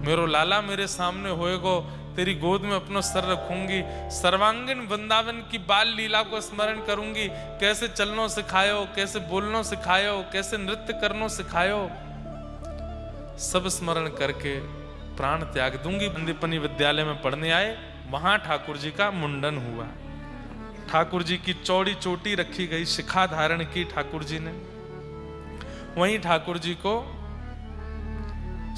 मेरो लाला मेरे सामने होएगो, तेरी गोद में अपनो सर रखूंगी, सर्वांगीण वृंदावन की बाल लीला को स्मरण करूंगी, कैसे चलनो सिखायो, कैसे बोलनो सिखायो, कैसे नृत्य करनो सिखायो, सब स्मरण करके प्राण त्याग दूंगी। संदीपनी विद्यालय में पढ़ने आए, वहां ठाकुर जी का मुंडन हुआ। ठाकुर जी की चौड़ी चोटी रखी गई, शिखा धारण की ठाकुर जी ने। वहीं ठाकुर जी को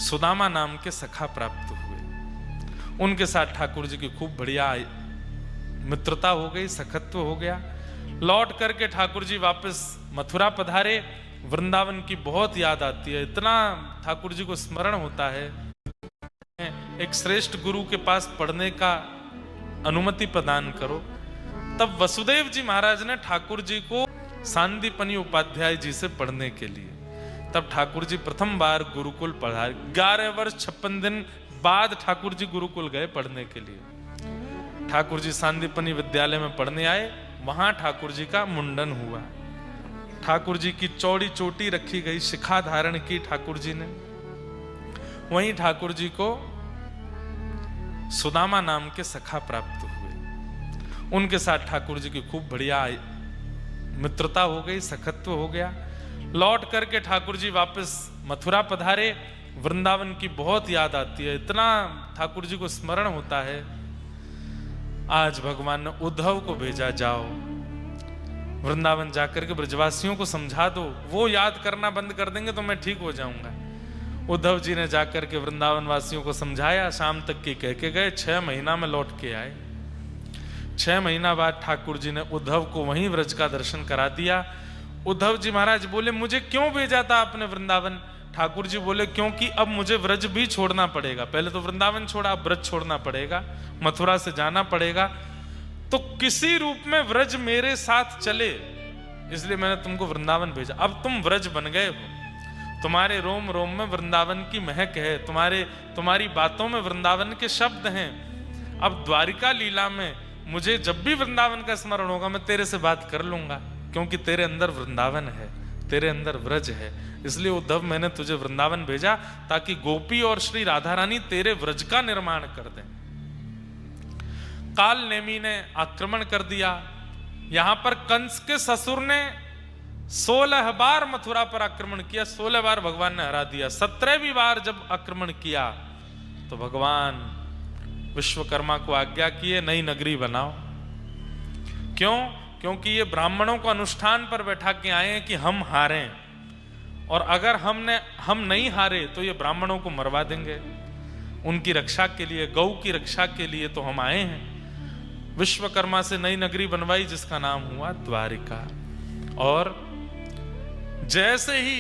सुदामा नाम के सखा प्राप्त हुए। उनके साथ ठाकुर जी की खूब बढ़िया मित्रता हो गई, सखत्व हो गया। लौट करके ठाकुर जी वापस मथुरा पधारे। वृंदावन की बहुत याद आती है, इतना ठाकुर जी को स्मरण होता है। एक श्रेष्ठ गुरु के पास पढ़ने का अनुमति प्रदान करो। तब वसुदेव जी महाराज ने ठाकुर जी को सांदीपनी उपाध्याय जी से पढ़ने के लिए, तब ठाकुर जी प्रथम बार गुरुकुल पढ़ाए। 11 वर्ष 56 दिन बाद ठाकुर जी गुरुकुल गए पढ़ने के लिए। ठाकुर जी सांदीपनी विद्यालय में पढ़ने आए, वहां ठाकुर जी का मुंडन हुआ। ठाकुर जी की चौड़ी चोटी रखी गई, शिखा धारण की ठाकुर जी ने। वहीं ठाकुर जी को सुदामा नाम के सखा प्राप्त हुए। उनके साथ ठाकुर जी की खूब बढ़िया मित्रता हो गई, सखत्व हो गया। लौट करके ठाकुर जी वापस मथुरा पधारे। वृंदावन की बहुत याद आती है, इतना ठाकुर जी को स्मरण होता है। आज भगवान ने उद्धव को भेजा, जाओ वृंदावन जाकर के ब्रजवासियों को समझा दो, वो याद करना बंद कर देंगे तो मैं ठीक हो जाऊंगा। उद्धव जी ने जाकर के वृंदावन वासियों को समझाया, शाम तक की कह के गए। 6 महीना में लौट के आए। 6 महीना बाद ठाकुर जी ने उद्धव को वहीं व्रज का दर्शन करा दिया। उद्धव जी महाराज बोले, मुझे क्यों भेजा था आपने वृंदावन? ठाकुर जी बोले, क्योंकि अब मुझे व्रज भी छोड़ना पड़ेगा। पहले तो वृंदावन छोड़ा, अब व्रज छोड़ना पड़ेगा, मथुरा से जाना पड़ेगा, तो किसी रूप में व्रज मेरे साथ चले, इसलिए मैंने तुमको वृंदावन भेजा। अब तुम व्रज बन गए हो, तुम्हारे रोम रोम में वृंदावन की महक है, तुम्हारी बातों में वृंदावन के शब्द हैं। अब द्वारिका लीला में मुझे जब भी वृंदावन का स्मरण होगा, मैं तेरे से बात कर लूंगा, क्योंकि तेरे अंदर वृंदावन है, तेरे अंदर व्रज है। इसलिए उद्धव मैंने तुझे वृंदावन भेजा, ताकि गोपी और श्री राधा रानी तेरे व्रज का निर्माण कर दें। काल नेमी ने आक्रमण कर दिया। यहां पर कंस के ससुर ने 16 बार मथुरा पर आक्रमण किया, 16 बार भगवान ने हरा दिया। 17वीं बार जब आक्रमण किया तो भगवान विश्वकर्मा को आज्ञा किए, नई नगरी बनाओ। क्यों? क्योंकि ये ब्राह्मणों को अनुष्ठान पर बैठा के आए हैं कि हम हारें, और अगर हम नहीं हारे तो ये ब्राह्मणों को मरवा देंगे। उनकी रक्षा के लिए, गौ की रक्षा के लिए तो हम आए हैं। विश्वकर्मा से नई नगरी बनवाई, जिसका नाम हुआ द्वारिका। और जैसे ही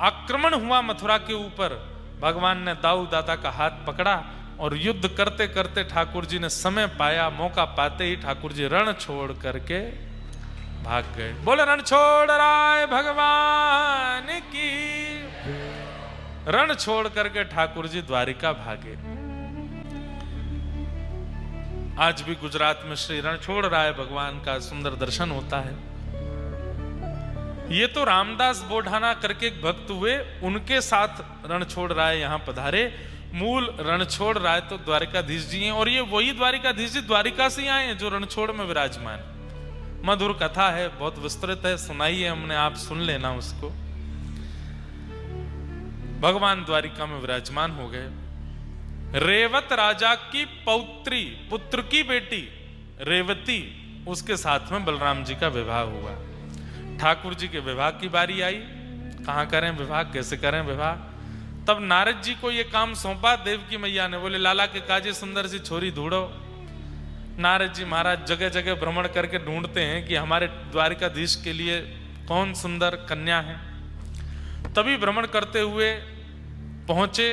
आक्रमण हुआ मथुरा के ऊपर, भगवान ने दाऊ दादा का हाथ पकड़ा और युद्ध करते करते ठाकुर जी ने समय पाया, मौका पाते ही ठाकुर जी रण छोड़ करके भाग गए। बोले रण छोड़ राय भगवान की। रण छोड़ करके ठाकुर जी द्वारिका भागे। आज भी गुजरात में श्री रण छोड़ राय भगवान का सुंदर दर्शन होता है। ये तो रामदास बोढ़ाना करके एक भक्त हुए, उनके साथ रण छोड़ राय यहां पधारे। मूल रणछोड़ राय तो द्वारिकाधीश जी हैं, और ये वही द्वारिकाधीश जी द्वारिका से आए हैं जो रणछोड़ में विराजमान। मधुर कथा है, बहुत विस्तृत है, सुनाई है हमने, आप सुन लेना उसको। भगवान द्वारिका में विराजमान हो गए। रेवत राजा की पौत्री, पुत्र की बेटी रेवती, उसके साथ में बलराम जी का विवाह हुआ। ठाकुर जी के विवाह की बारी आई। कहां करें विवाह, कैसे करें विवाह? तब नारद जी को यह काम सौंपा देवकी मैया ने। बोले लाला के काजे सुंदर सी छोरी ढूंढो। नारद जी महाराज जगह जगह भ्रमण करके ढूंढते हैं कि हमारे द्वारिकाधीश के लिए कौन सुंदर कन्या है। तभी भ्रमण करते हुए पहुंचे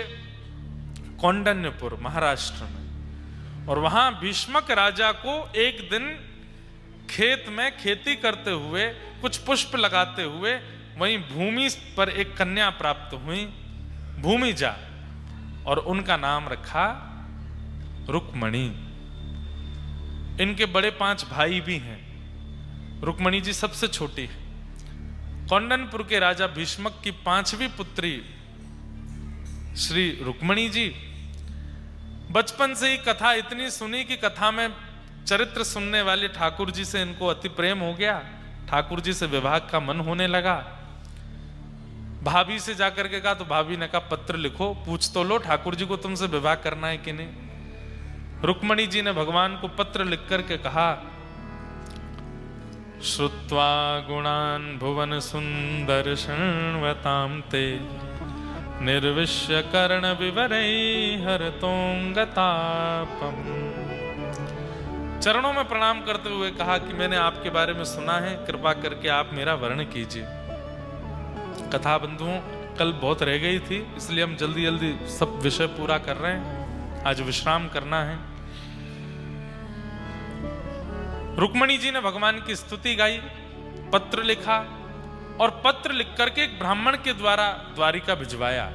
कौंडन्यपुर महाराष्ट्र में, और वहां भीष्मक राजा को एक दिन खेत में खेती करते हुए, कुछ पुष्प लगाते हुए, वहीं भूमि पर एक कन्या प्राप्त हुई, भूमिजा, और उनका नाम रखा रुक्मणी। इनके बड़े 5 भाई भी हैं, रुक्मणी जी सबसे छोटी है। कौंडनपुर के राजा भीष्मक की 5वीं पुत्री श्री रुक्मणी जी बचपन से ही कथा इतनी सुनी कि कथा में चरित्र सुनने वाले ठाकुर जी से इनको अति प्रेम हो गया। ठाकुर जी से विवाह का मन होने लगा। भाभी से जाकर के कहा तो भाभी ने कहा पत्र लिखो, पूछ तो लो ठाकुर जी को तुमसे विवाह करना है कि नहीं। रुक्मणी जी ने भगवान को पत्र लिख करके कहा, श्रुत्वा गुणान् भुवन सुंदर शृण्वतां ते निर्विश्य कर्ण विवरै हरतोंगतापम। चरणों में प्रणाम करते हुए कहा कि मैंने आपके बारे में सुना है, कृपा करके आप मेरा वर्णन कीजिए। कथा बंधुओं कल बहुत रह गई थी, इसलिए हम जल्दी जल्दी सब विषय पूरा कर रहे हैं, आज विश्राम करना है। रुक्मणी जी ने भगवान की स्तुति गाई, पत्र लिखा और पत्र लिख करके एक ब्राह्मण के द्वारा द्वारिका भिजवाया।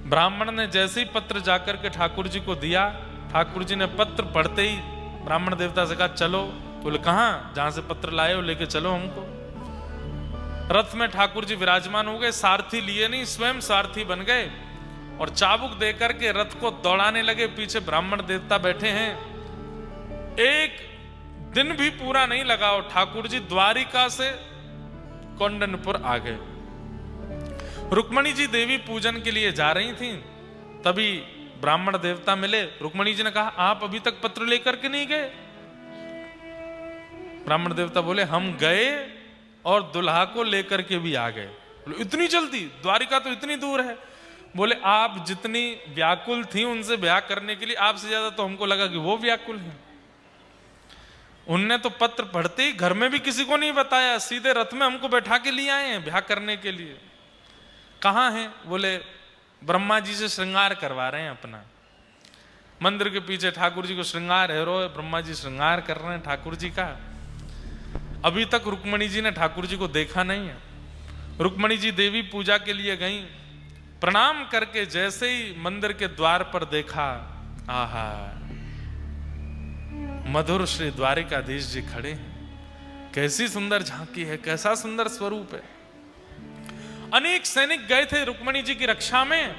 ब्राह्मण ने जैसे ही पत्र जाकर के ठाकुर जी को दिया, ठाकुर जी ने पत्र पढ़ते ही ब्राह्मण देवता से कहा चलो। बोले कहां? जहां से पत्र लाए हो लेके चलो हमको। रथ में ठाकुर जी विराजमान हो गए, सारथी लिए नहीं, स्वयं सारथी बन गए और चाबुक देकर के रथ को दौड़ाने लगे। पीछे ब्राह्मण देवता बैठे हैं। एक दिन भी पूरा नहीं लगा और ठाकुर जी द्वारिका से कौंडनपुर आ गए। रुक्मणी जी देवी पूजन के लिए जा रही थीं, तभी ब्राह्मण देवता मिले। रुक्मणी जी ने कहा आप अभी तक पत्र लेकर के नहीं गए? ब्राह्मण देवता बोले हम गए और दुल्हा को लेकर के भी आ गए। बोले इतनी जल्दी? द्वारिका तो इतनी दूर है। बोले आप जितनी व्याकुल थी उनसे ब्याह करने के लिए, आपसे ज्यादा तो हमको लगा कि वो व्याकुल है। उनने तो पत्र पढ़ते ही घर में भी किसी को नहीं बताया, सीधे रथ में हमको बैठा के लिए आए हैं ब्याह करने के लिए। कहाँ हैं? बोले ब्रह्मा जी से श्रृंगार करवा रहे हैं अपना। मंदिर के पीछे ठाकुर जी को श्रृंगार है, रो ब्रह्मा जी श्रृंगार कर रहे हैं ठाकुर जी का। अभी तक रुक्मणी जी ने ठाकुर जी को देखा नहीं है। रुक्मणी जी देवी पूजा के लिए गई, प्रणाम करके जैसे ही मंदिर के द्वार पर देखा, आहा मधुर श्री द्वारिकाधीश जी खड़े हैं। कैसी सुंदर झांकी है, कैसा सुंदर स्वरूप है। अनेक सैनिक गए थे रुक्मणी जी की रक्षा में,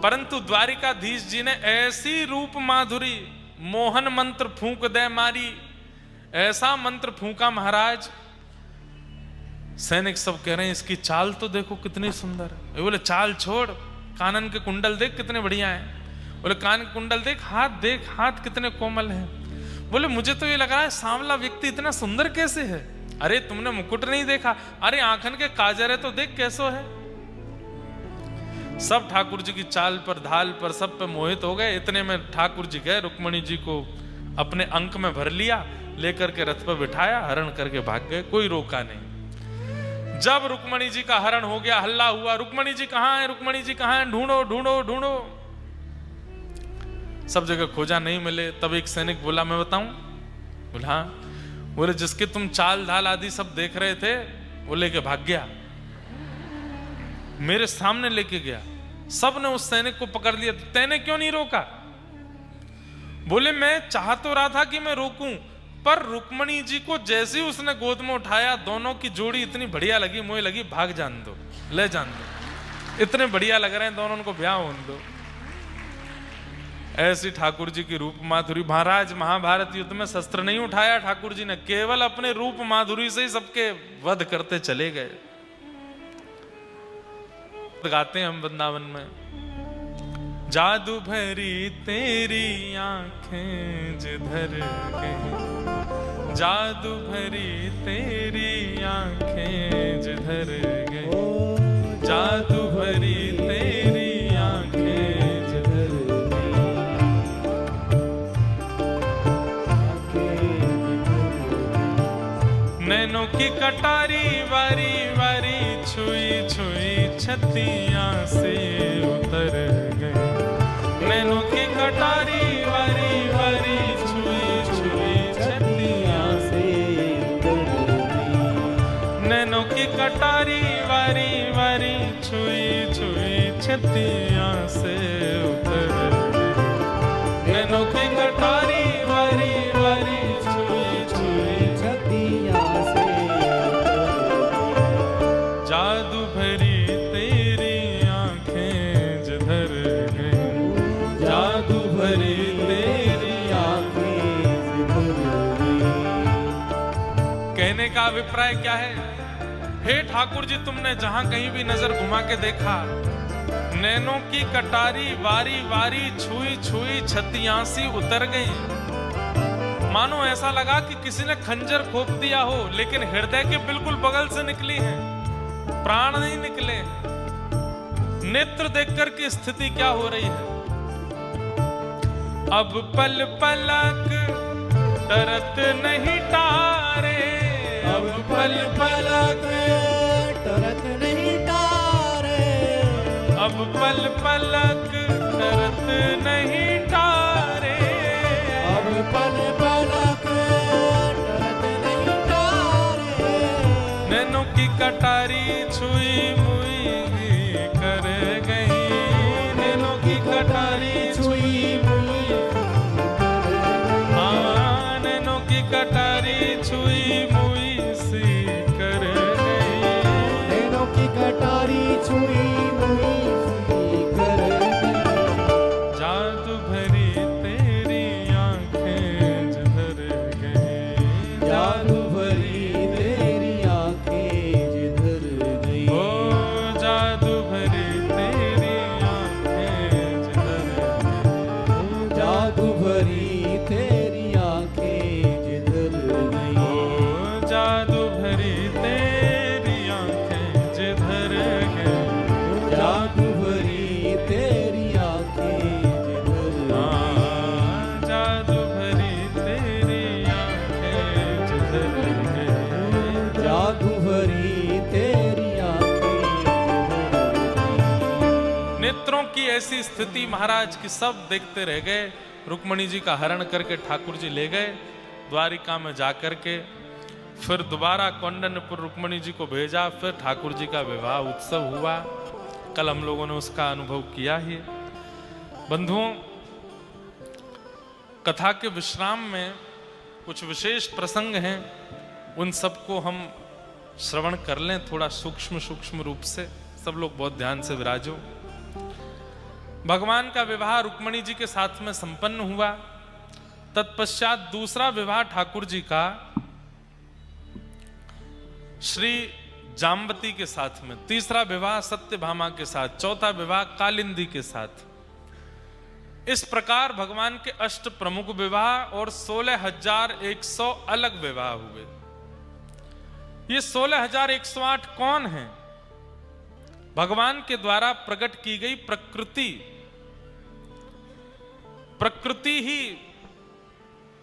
परंतु द्वारिकाधीश जी ने ऐसी रूप माधुरी, मोहन मंत्र फूंक दे मारी, ऐसा मंत्र फूंका महाराज, सैनिक सब कह रहे हैं इसकी चाल तो देखो कितनी सुंदर है। बोले चाल छोड़, कानन के कुंडल देख कितने बढ़िया हैं। बोले कान के कुंडल देख, हाथ देख, हाथ कितने कोमल हैं। बोले मुझे तो ये लग रहा है सांवला व्यक्ति इतना सुंदर कैसे है। अरे तुमने मुकुट नहीं देखा? अरे आंखन के काजर है तो देख कैसो है। सब ठाकुर जी की चाल पर, धाल पर, सब पे मोहित हो गए। इतने में ठाकुर जी गए, रुक्मणी जी को अपने अंक में भर लिया, लेकर के रथ पर बिठाया, हरण करके भाग गए, कोई रोका नहीं। जब रुक्मणी जी का हरण हो गया, हल्ला हुआ, रुक्मणी जी कहां है, रुक्मणी जी कहां है, ढूंढो ढूंढो ढूंढो। सब जगह खोजा, नहीं मिले। तब एक सैनिक बोला मैं बताऊं? बोला हाँ। बोले जिसके तुम चाल ढाल आदि सब देख रहे थे वो लेके भाग गया, मेरे सामने लेके गया। सब ने उस सैनिक को पकड़ लिया। तैने क्यों नहीं रोका? बोले मैं चाह तो रहा था कि मैं रोकूं, पर रुक्मणी जी को जैसे ही उसने गोद में उठाया, दोनों की जोड़ी इतनी बढ़िया लगी, मुझे लगी भाग जान दो, ले जान दो, इतने बढ़िया लग रहे हैं दोनों, उनको ब्याह होने दो। ऐसी ठाकुर जी की रूप माधुरी। महाराज महाभारत युद्ध में शस्त्र नहीं उठाया ठाकुर जी ने, केवल अपने रूप माधुरी से ही सबके वध करते चले गए। गाते हैं हम वृंदावन में, जादू भरी तेरी आंखें जिधर गई, जादू भरी तेरी आंखें जिधर गई, जादू भरी तेरी आंखें जिधर गई, नैनों की कटारी वारी वारी छुई छुई छतियां से उतर गए, नैनों की कटारी वारी वारी छुई छुई छतियां से उतर गई, नैनों की कटारी वारी वारी छुई छुई छतियां से उतर गई, नैनों की कटारी वारी वारी छुई छुई छतियां से उतर गई, जादू भरी तेरी आंखें जिधर गई, जादू अभिप्राय क्या है? हे ठाकुर जी, तुमने जहां कहीं भी नजर घुमा के देखा, नैनों की कटारी वारी वारी छुई छुई छतियां सी उतर गई। मानो ऐसा लगा कि किसी ने खंजर खोप दिया हो, लेकिन हृदय के बिल्कुल बगल से निकली है, प्राण नहीं निकले। नेत्र देखकर की स्थिति क्या हो रही है? अब पल पलक टरत नहीं तारे, अब पल पलक टरत नहीं तारे, अब पल पलक टरत नहीं तारे, अब पल पलक टरत नहीं तारे। नैनों की कटारी छुई मुई कर गई, नैनों की कटारी छुई मुई हाँ, नैनों की कटारी छुई मुई सी कर गई, नैनों की कटारी छुई मुई सी कर गई। जादू भरी तेरी आंखें जिधर गई, जादू भरी तेरी आंखें जिधर गई, ओ जादू भरी तेरी आंखें जिधर गई, जादू भरी तेरी आंखें जिधर गई, ओ जादू भरी तेरी आंखें जिधर गई, जादू भरी तेरी आंखें जिधर गई, हाँ, जादू भरी तेरी आंखें जिधर गई, जादू भरी तेरी आंखें जिधर गई। नेत्रों की ऐसी स्थिति महाराज की सब देखते रह गए। रुक्मणी जी का हरण करके ठाकुर जी ले गए द्वारिका में जाकर के, फिर दोबारा कौंडन्यपुर रुक्मणी जी को भेजा, फिर ठाकुर जी का विवाह उत्सव हुआ। कल हम लोगों ने उसका अनुभव किया ही। बंधुओं, कथा के विश्राम में कुछ विशेष प्रसंग हैं, उन सबको हम श्रवण कर लें थोड़ा सूक्ष्म सूक्ष्म रूप से। सब लोग बहुत ध्यान से विराजो। भगवान का विवाह रुक्मणी जी के साथ में संपन्न हुआ। तत्पश्चात दूसरा विवाह ठाकुर जी का श्री जाम्बती के साथ में, तीसरा विवाह सत्यभामा के साथ, चौथा विवाह कालिंदी के साथ। इस प्रकार भगवान के अष्ट प्रमुख विवाह और 16,100 अलग विवाह हुए। ये 16,108 कौन हैं? भगवान के द्वारा प्रकट की गई प्रकृति। प्रकृति ही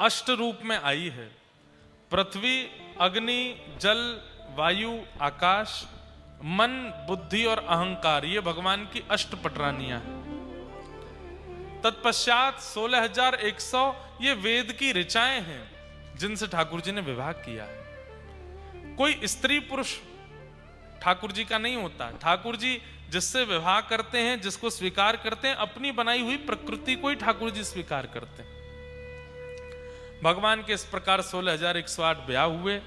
अष्ट रूप में आई है। पृथ्वी, अग्नि, जल, वायु, आकाश, मन, बुद्धि और अहंकार, ये भगवान की अष्ट पटरानियां हैं। तत्पश्चात 16,100 ये वेद की ऋचाएं हैं जिनसे ठाकुर जी ने विवाह किया है। कोई स्त्री पुरुष ठाकुर जी का नहीं होता। ठाकुर जी जिससे विवाह करते हैं, जिसको स्वीकार करते हैं, अपनी बनाई हुई प्रकृति को ही ठाकुर जी स्वीकार करते हैं। भगवान के इस प्रकार 16,108 ब्याह हुए।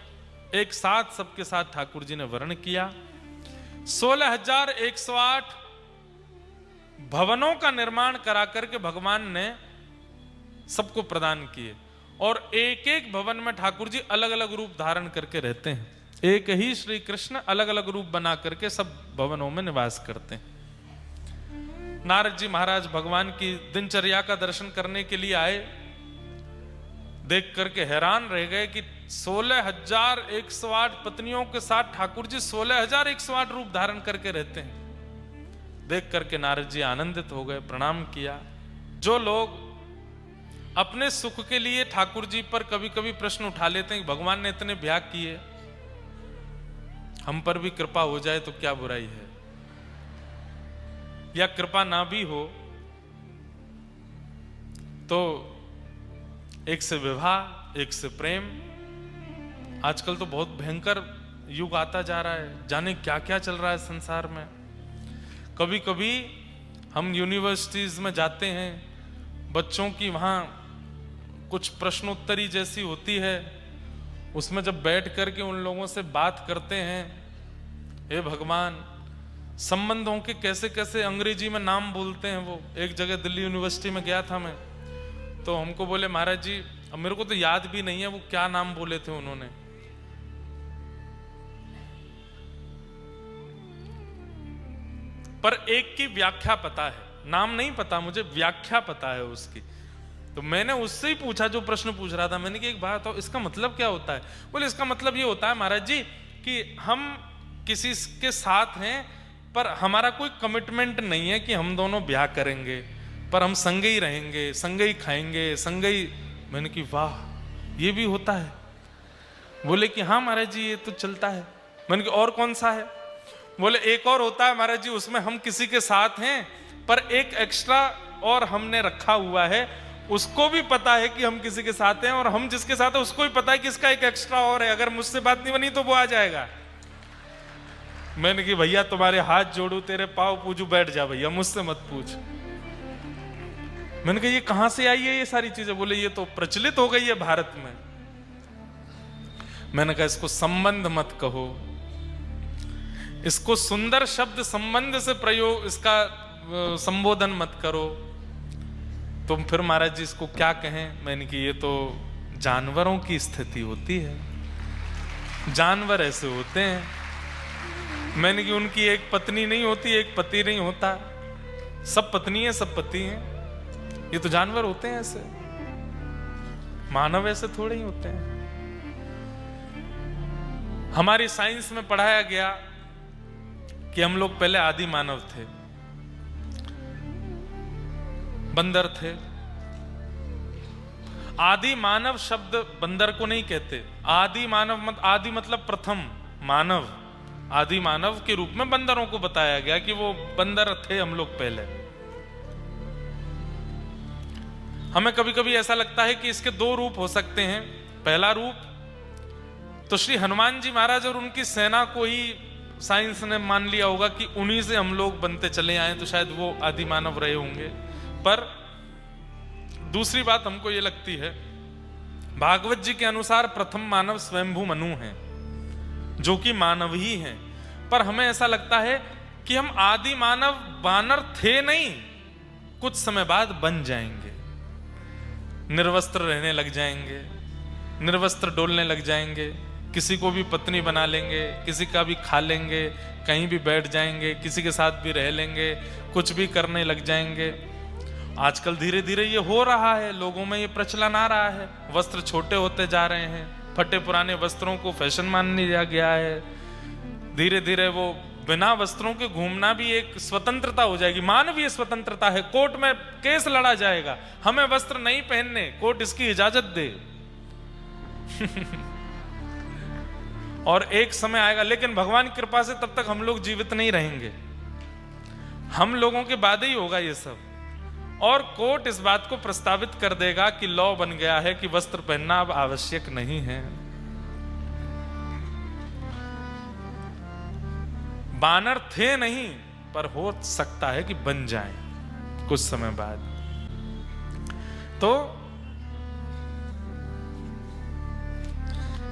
एक साथ सबके साथ ठाकुर जी ने वर्ण किया। 16,108 भवनों का निर्माण करा करके भगवान ने सबको प्रदान किए, और एक एक भवन में ठाकुर जी अलग अलग रूप धारण करके रहते हैं। एक ही श्री कृष्ण अलग अलग रूप बना करके सब भवनों में निवास करते हैं। नारद जी महाराज भगवान की दिनचर्या का दर्शन करने के लिए आए। देख करके हैरान रह गए कि 16,108 पत्नियों के साथ ठाकुर जी 16,108 रूप धारण करके रहते हैं। देख करके नारद जी आनंदित हो गए, प्रणाम किया। जो लोग अपने सुख के लिए ठाकुर जी पर कभी कभी प्रश्न उठा लेते हैं कि भगवान ने इतने ब्याह किए, हम पर भी कृपा हो जाए तो क्या बुराई है, या कृपा ना भी हो तो एक से विवाह, एक से प्रेम। आजकल तो बहुत भयंकर युग आता जा रहा है, जाने क्या क्या चल रहा है संसार में। कभी कभी हम यूनिवर्सिटीज में जाते हैं, बच्चों की वहां कुछ प्रश्नोत्तरी जैसी होती है, उसमें जब बैठ करके उन लोगों से बात करते हैं, हे भगवान, संबंधों के कैसे कैसे अंग्रेजी में नाम बोलते हैं वो। एक जगह दिल्ली यूनिवर्सिटी में गया था मैं, तो हमको बोले महाराज जी, अब मेरे को तो याद भी नहीं है वो क्या नाम बोले थे उन्होंने। पर एक की व्याख्या पता है, नाम नहीं पता मुझे, व्याख्या पता है उसकी। तो मैंने उससे ही पूछा जो प्रश्न पूछ रहा था, मैंने कहा एक बात हो, इसका मतलब क्या होता है? बोले इसका मतलब ये होता है महाराज जी कि हम किसी के साथ हैं पर हमारा कोई कमिटमेंट नहीं है कि हम दोनों ब्याह करेंगे, पर हम संगे ही रहेंगे, संगे ही खाएंगे, संगे ही। मैंने कि वाह, ये भी होता है? बोले कि हाँ महाराज जी ये तो चलता है। मैंने कहा और कौन सा है? बोले एक और होता है महाराज जी, उसमें हम किसी के साथ हैं पर एक एक्स्ट्रा और हमने रखा हुआ है, उसको भी पता है कि हम किसी के साथ हैं और हम जिसके साथ है उसको भी पता है कि इसका एक एक्स्ट्रा और है, अगर मुझसे बात नहीं बनी तो वो आ जाएगा। मैंने कि भैया तुम्हारे हाथ जोड़ू, तेरे पाँव पूजू, बैठ जा भैया, मुझसे मत पूछ। मैंने कहा ये कहां से आई है ये सारी चीजें? बोले ये तो प्रचलित हो गई है भारत में। मैंने कहा इसको संबंध मत कहो, इसको सुंदर शब्द संबंध से प्रयोग, इसका संबोधन मत करो। तुम फिर महाराज जी इसको क्या कहें? मैंने कि ये तो जानवरों की स्थिति होती है, जानवर ऐसे होते हैं। मैंने कि उनकी एक पत्नी नहीं होती, एक पति नहीं होता, सब पत्नी है सब पति हैं, ये तो जानवर होते हैं ऐसे, मानव ऐसे थोड़े ही होते हैं। हमारी साइंस में पढ़ाया गया कि हम लोग पहले आदि मानव थे, बंदर थे। आदि मानव शब्द बंदर को नहीं कहते, आदि मानव आदि मतलब प्रथम मानव, आदि मानव के रूप में बंदरों को बताया गया कि वो बंदर थे हम लोग पहले। हमें कभी कभी ऐसा लगता है कि इसके दो रूप हो सकते हैं। पहला रूप तो श्री हनुमान जी महाराज और उनकी सेना को ही साइंस ने मान लिया होगा कि उन्हीं से हम लोग बनते चले आए, तो शायद वो आदि मानव रहे होंगे। पर दूसरी बात हमको ये लगती है, भागवत जी के अनुसार प्रथम मानव स्वयंभू मनु हैं, जो कि मानव ही हैं। पर हमें ऐसा लगता है कि हम आदि मानव वानर थे नहीं, कुछ समय बाद बन जाएंगे, निर्वस्त्र रहने लग जाएंगे, निर्वस्त्र डोलने लग जाएंगे, किसी को भी पत्नी बना लेंगे, किसी का भी खा लेंगे, कहीं भी बैठ जाएंगे, किसी के साथ भी रह लेंगे, कुछ भी करने लग जाएंगे। आजकल धीरे धीरे ये हो रहा है, लोगों में ये प्रचलन आ रहा है, वस्त्र छोटे होते जा रहे हैं, फटे पुराने वस्त्रों को फैशन मान लिया गया है। धीरे धीरे वो बिना वस्त्रों के घूमना भी एक स्वतंत्रता हो जाएगी, मानवीय स्वतंत्रता है। कोर्ट में केस लड़ा जाएगा, हमें वस्त्र नहीं पहनने, कोर्ट इसकी इजाजत दे। और एक समय आएगा, लेकिन भगवान की कृपा से तब तक हम लोग जीवित नहीं रहेंगे, हम लोगों के बाद ही होगा ये सब। और कोर्ट इस बात को प्रस्तावित कर देगा कि लॉ बन गया है कि वस्त्र पहनना अब आवश्यक नहीं है। बानर थे नहीं, पर हो सकता है कि बन जाएं कुछ समय बाद। तो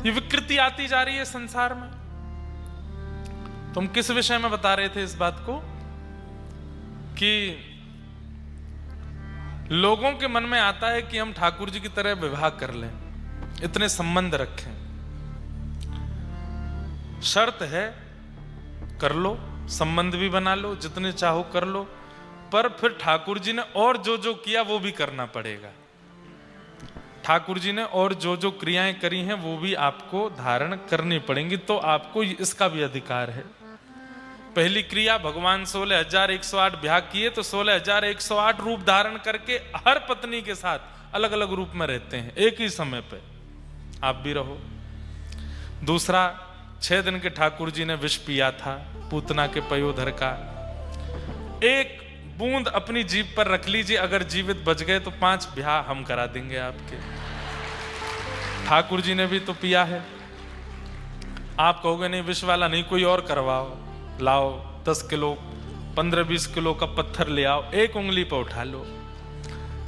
ये विकृति आती जा रही है संसार में। तुम किस विषय में बता रहे थे इस बात को कि लोगों के मन में आता है कि हम ठाकुर जी की तरह विवाह कर लें, इतने संबंध रखें। शर्त है कर लो, संबंध भी बना लो, जितने चाहो कर लो, पर फिर ठाकुर जी ने और जो जो किया वो भी करना पड़ेगा। ठाकुर जी ने और जो जो क्रियाएं करी हैं वो भी आपको धारण करनी पड़ेंगी, तो आपको इसका भी अधिकार है। पहली क्रिया, भगवान 16,108 ब्याह किए, तो 16,108 रूप धारण करके हर पत्नी के साथ अलग अलग रूप में रहते हैं, एक ही समय पे आप भी रहो। दूसरा, 6 दिन के ठाकुर जी ने विष पिया था पूतना के पयोधर का, एक बूंद अपनी जीभ पर रख लीजिए, अगर जीवित बच गए तो 5 ब्याह हम करा देंगे आपके। ठाकुर जी ने भी तो पिया है। आप कहोगे नहीं विष वाला नहीं, कोई और करवाओ, लाओ 10 किलो 15-20 किलो का पत्थर ले आओ, एक उंगली पर उठा लो,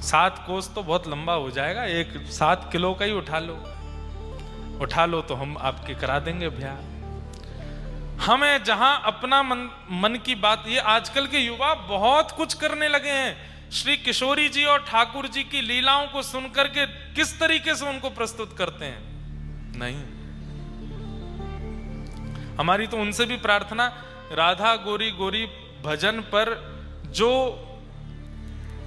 7 कोस तो बहुत लंबा हो जाएगा, एक 7 किलो का ही उठा लो तो हम आपके करा देंगे ब्याह। हमें जहां अपना मन की बात, ये आजकल के युवा बहुत कुछ करने लगे हैं। श्री किशोरी जी और ठाकुर जी की लीलाओं को सुनकर के किस तरीके से उनको प्रस्तुत करते हैं, नहीं। हमारी तो उनसे भी प्रार्थना, राधा गोरी गोरी भजन पर जो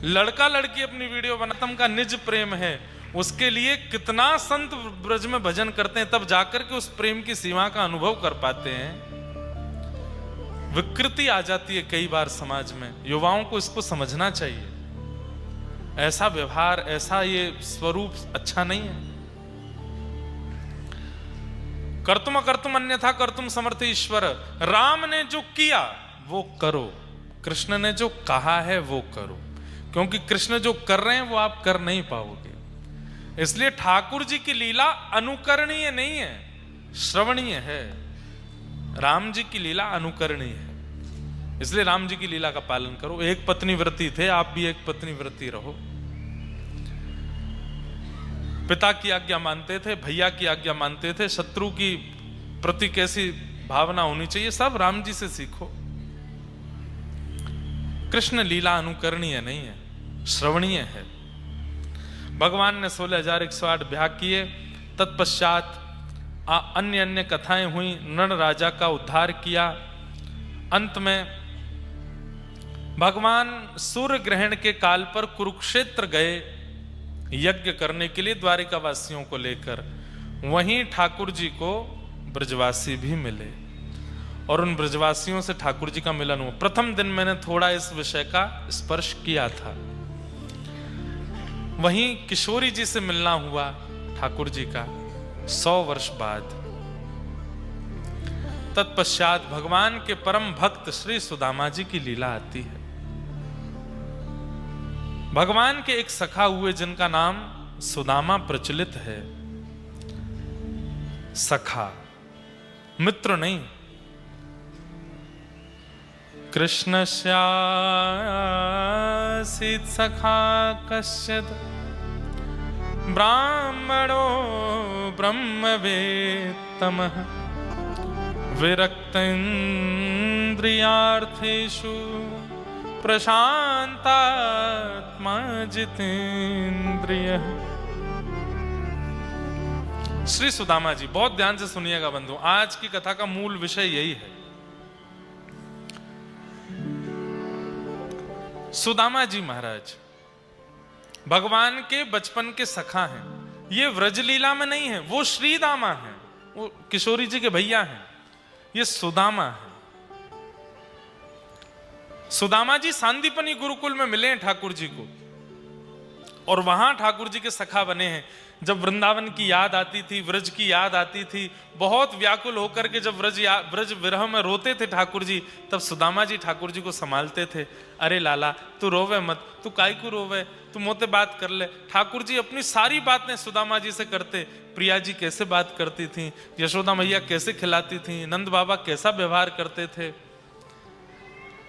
लड़का लड़की अपनी वीडियो बनातम का निज प्रेम है, उसके लिए कितना संत ब्रज में भजन करते हैं, तब जाकर के उस प्रेम की सीमा का अनुभव कर पाते हैं। विकृति आ जाती है कई बार समाज में। युवाओं को इसको समझना चाहिए। ऐसा व्यवहार, ऐसा ये स्वरूप अच्छा नहीं है। कर्तुम अकर्तुम अन्यथा कर्तुम समर्थ ईश्वर। राम ने जो किया वो करो, कृष्ण ने जो कहा है वो करो, क्योंकि कृष्ण जो कर रहे हैं वो आप कर नहीं पाओगे। इसलिए ठाकुर जी की लीला अनुकरणीय नहीं है, श्रवणीय है। राम जी की लीला अनुकरणीय है, इसलिए राम जी की लीला का पालन करो। एक पत्नी व्रती थे, आप भी एक पत्नी व्रती रहो। पिता की आज्ञा मानते थे, भैया की आज्ञा मानते थे, शत्रु की प्रति कैसी भावना होनी चाहिए, सब राम जी से सीखो। कृष्ण लीला अनुकरणीय नहीं है, श्रवणीय है। भगवान ने 16,108 ब्याह किए। तत्पश्चात अन्य अन्य कथाएं हुई, नर राजा का उद्धार किया। अंत में भगवान सूर्य ग्रहण के काल पर कुरुक्षेत्र गए यज्ञ करने के लिए द्वारिका वासियों को लेकर। वहीं ठाकुर जी को ब्रजवासी भी मिले और उन ब्रजवासियों से ठाकुर जी का मिलन हुआ। प्रथम दिन मैंने थोड़ा इस विषय का स्पर्श किया था। वहीं किशोरी जी से मिलना हुआ ठाकुर जी का 100 वर्ष बाद। तत्पश्चात भगवान के परम भक्त श्री सुदामा जी की लीला आती है। भगवान के एक सखा हुए जिनका नाम सुदामा प्रचलित है। सखा, मित्र नहीं। कृष्णस्यासीत् सखा कश्चित् ब्राह्मणो ब्रह्मवेत्तमः विरक्तेन्द्रियार्थेषु प्रशान्तात्मा जितेन्द्रियः। श्री सुदामा जी, बहुत ध्यान से सुनिएगा बंधु, आज की कथा का मूल विषय यही है। सुदामा जी महाराज भगवान के बचपन के सखा हैं। ये व्रजलीला में नहीं है, वो श्रीदामा है, वो किशोरी जी के भैया हैं। ये सुदामा है। सुदामा जी सांदीपनी गुरुकुल में मिले हैं ठाकुर जी को और वहां ठाकुर जी के सखा बने हैं। जब वृंदावन की याद आती थी, व्रज की याद आती थी, बहुत व्याकुल होकर के जब व्रज विरह में रोते थे ठाकुर जी, तब सुदामा जी ठाकुर जी को संभालते थे। अरे लाला तू रोवे मत, तू काई को रोवे, तू मोते बात कर ले। ठाकुर जी अपनी सारी बातें सुदामा जी से करते। प्रिया जी कैसे बात करती थी, यशोदा मैया कैसे खिलाती थी, नंद बाबा कैसा व्यवहार करते थे।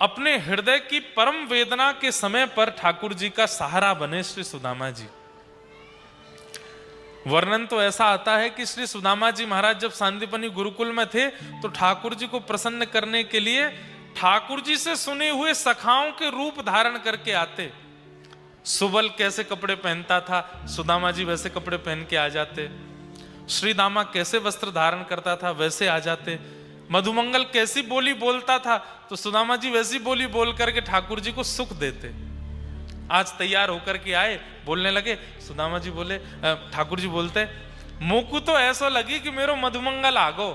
अपने हृदय की परम वेदना के समय पर ठाकुर जी का सहारा बने श्री सुदामा जी। वर्णन तो ऐसा आता है कि श्री सुदामा जी महाराज जब सांदीपनी गुरुकुल में थे तो ठाकुर जी को प्रसन्न करने के लिए ठाकुर जी से सुने हुए सखाओं के रूप धारण करके आते। सुबल कैसे कपड़े पहनता था, सुदामा जी वैसे कपड़े पहन के आ जाते। श्रीदामा कैसे वस्त्र धारण करता था, वैसे आ जाते। मधुमंगल कैसी बोली बोलता था तो सुदामा जी वैसी बोली बोल करके ठाकुर जी को सुख देते। आज तैयार होकर के आए, बोलने लगे। सुदामा जी बोले, ठाकुर जी बोलते, मोकू तो ऐसा लगी कि मेरो मधुमंगल आगो।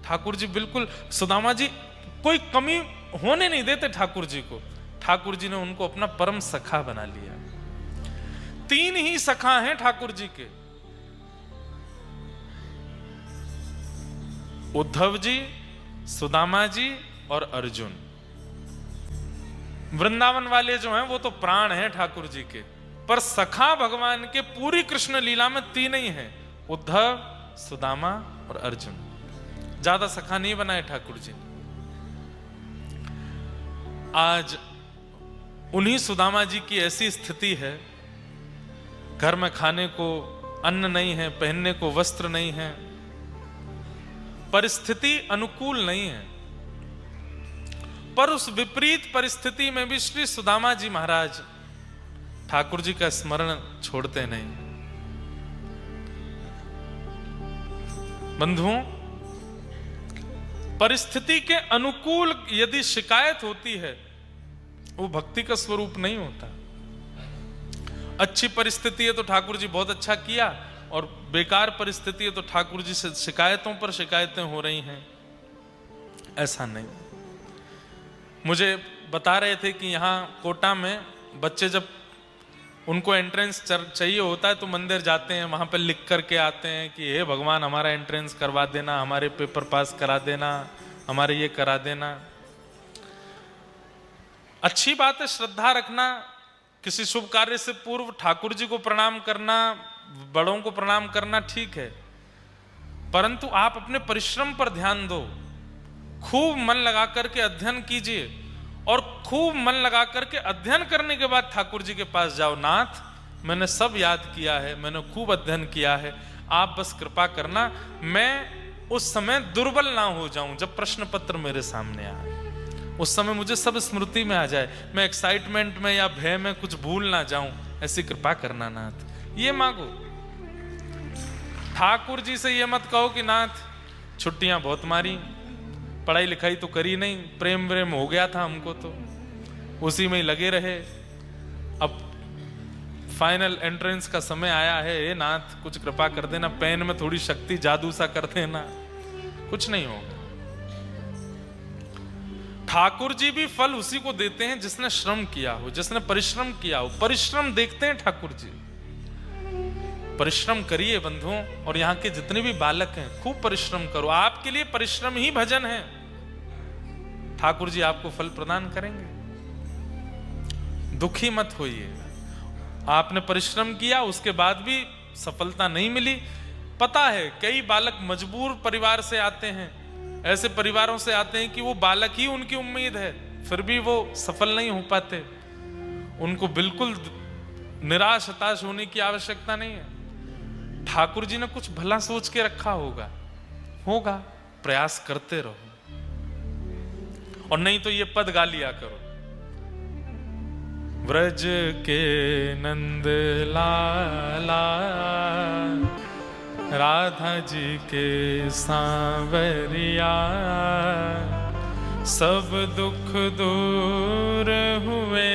ठाकुर जी बिल्कुल, सुदामा जी कोई कमी होने नहीं देते ठाकुर जी को। ठाकुर जी ने उनको अपना परम सखा बना लिया। 3 ही सखा हैं ठाकुर जी के, उद्धव जी, सुदामा जी और अर्जुन। वृंदावन वाले जो हैं वो तो प्राण हैं ठाकुर जी के, पर सखा भगवान के पूरी कृष्ण लीला में 3 ही हैं, उद्धव, सुदामा और अर्जुन। ज्यादा सखा नहीं बनाए ठाकुर जी। आज उन्हीं सुदामा जी की ऐसी स्थिति है, घर में खाने को अन्न नहीं है, पहनने को वस्त्र नहीं है, परिस्थिति अनुकूल नहीं है। पर उस विपरीत परिस्थिति में भी श्री सुदामा जी महाराज ठाकुर जी का स्मरण छोड़ते नहीं। बंधुओं, परिस्थिति के अनुकूल यदि शिकायत होती है, वो भक्ति का स्वरूप नहीं होता। अच्छी परिस्थिति है तो ठाकुर जी बहुत अच्छा किया, और बेकार परिस्थिति है तो ठाकुर जी से शिकायतों पर शिकायतें हो रही हैं, ऐसा नहीं। मुझे बता रहे थे कि यहाँ कोटा में बच्चे जब उनको एंट्रेंस चाहिए होता है तो मंदिर जाते हैं, वहां पर लिख करके आते हैं कि हे भगवान हमारा एंट्रेंस करवा देना, हमारे पेपर पास करा देना, हमारे ये करा देना। अच्छी बात है श्रद्धा रखना, किसी शुभ कार्य से पूर्व ठाकुर जी को प्रणाम करना, बड़ों को प्रणाम करना ठीक है, परंतु आप अपने परिश्रम पर ध्यान दो। खूब मन लगा करके अध्ययन कीजिए, और खूब मन लगा करके अध्ययन करने के बाद ठाकुर जी के पास जाओ, नाथ मैंने सब याद किया है, मैंने खूब अध्ययन किया है, आप बस कृपा करना मैं उस समय दुर्बल ना हो जाऊं। जब प्रश्न पत्र मेरे सामने आए उस समय मुझे सब स्मृति में आ जाए, मैं एक्साइटमेंट में या भय में कुछ भूल ना जाऊं, ऐसी कृपा करना नाथ। ये मांगो, ठाकुर जी से ये मत कहो कि नाथ छुट्टियां बहुत मारी, पढ़ाई लिखाई तो करी नहीं, प्रेम व्रेम हो गया था हमको तो उसी में ही लगे रहे, अब फाइनल एंट्रेंस का समय आया है, हे नाथ कुछ कृपा कर देना, पेन में थोड़ी शक्ति जादू सा कर देना। कुछ नहीं होगा। ठाकुर जी भी फल उसी को देते हैं जिसने श्रम किया हो, जिसने परिश्रम किया हो। परिश्रम देखते हैं ठाकुर जी। परिश्रम करिए बंधुओं, और यहाँ के जितने भी बालक हैं खूब परिश्रम करो, आपके लिए परिश्रम ही भजन है। ठाकुर जी आपको फल प्रदान करेंगे, दुखी मत होइए। आपने परिश्रम किया उसके बाद भी सफलता नहीं मिली, पता है कई बालक मजबूर परिवार से आते हैं, ऐसे परिवारों से आते हैं कि वो बालक ही उनकी उम्मीद है, फिर भी वो सफल नहीं हो पाते। उनको बिल्कुल निराश हताश होने की आवश्यकता नहीं है। ठाकुर जी ने कुछ भला सोच के रखा होगा, प्रयास करते रहो, और नहीं तो ये पद गा लिया करो, व्रज के नंद लाला राधा जी के सांवरिया, सब दुख दूर हुए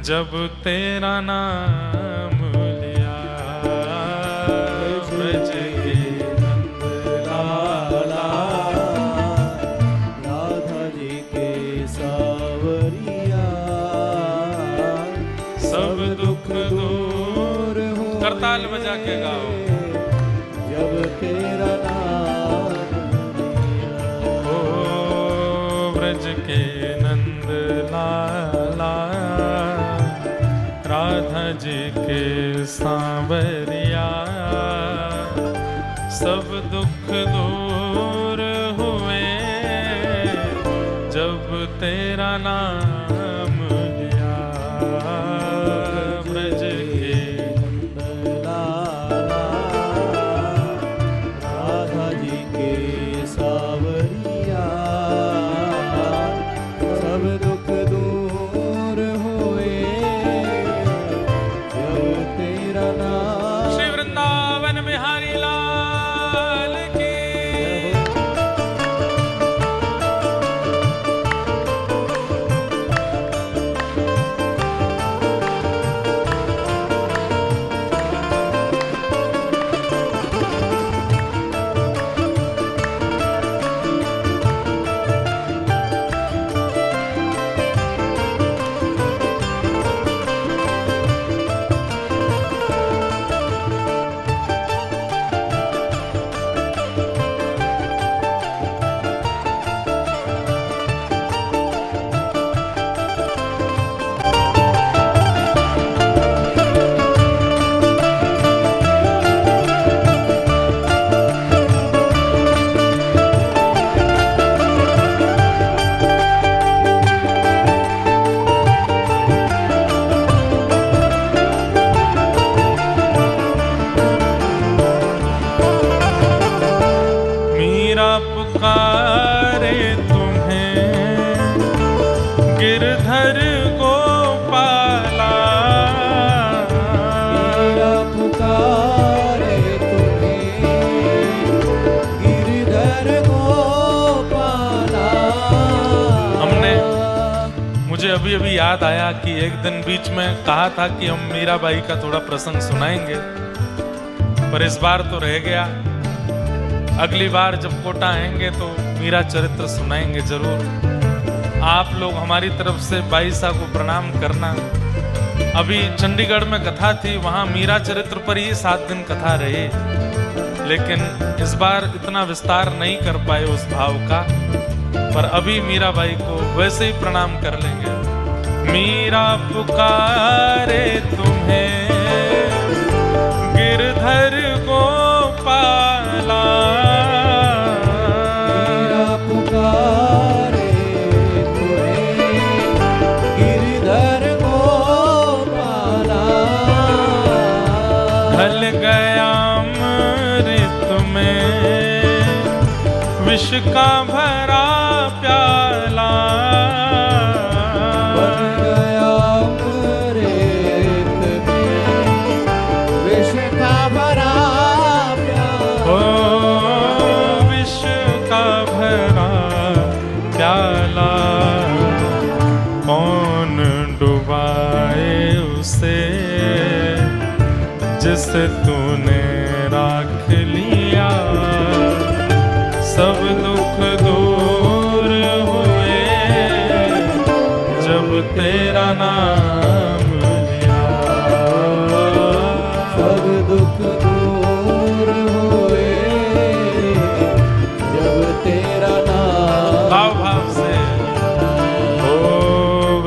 जब तेरा नाम लिया। व्रज के नंद लाला राधा जी के सांवरिया, सब दुख दूर। करताल बजा के गाओ, जब तेरा नाम ओ व्रज के नंद लाला राधा जी के सांवरिया, सब दुख दूर हुए जब तेरा नाम लिया। व्रज के राधा जी के सांवरिया, सब दुख दूर हुए जब अभी अभी याद आया कि एक दिन बीच में कहा था कि हम मीराबाई का थोड़ा प्रसंग सुनाएंगे, पर इस बार तो रह गया। अगली बार जब कोटा आएंगे तो मीरा चरित्र सुनाएंगे जरूर। आप लोग हमारी तरफ से बाई साहब को प्रणाम करना। अभी चंडीगढ़ में कथा थी, वहां मीरा चरित्र पर ही 7 दिन कथा रही, लेकिन इस बार इतना विस्तार नहीं कर पाए उस भाव का, पर अभी मीराबाई को वैसे ही प्रणाम कर लेंगे। मीरा पुकारे तुम्हें गिरधर गोपाला, मीरा पुकारे तुम्हें गिरधर गोपाला, ढल गया अमृत में विष का भरा प्याला, बन गया अमृत में विष का भरा प्याला, ओ विष का भरा प्याला, कौन डुबाए उसे जिसे तूने राख लिया, सब दुख दूर हुए जब तेरा नाम लिया, सब दुख दूर हुए जब तेरा नाम। भाव भाव से ओ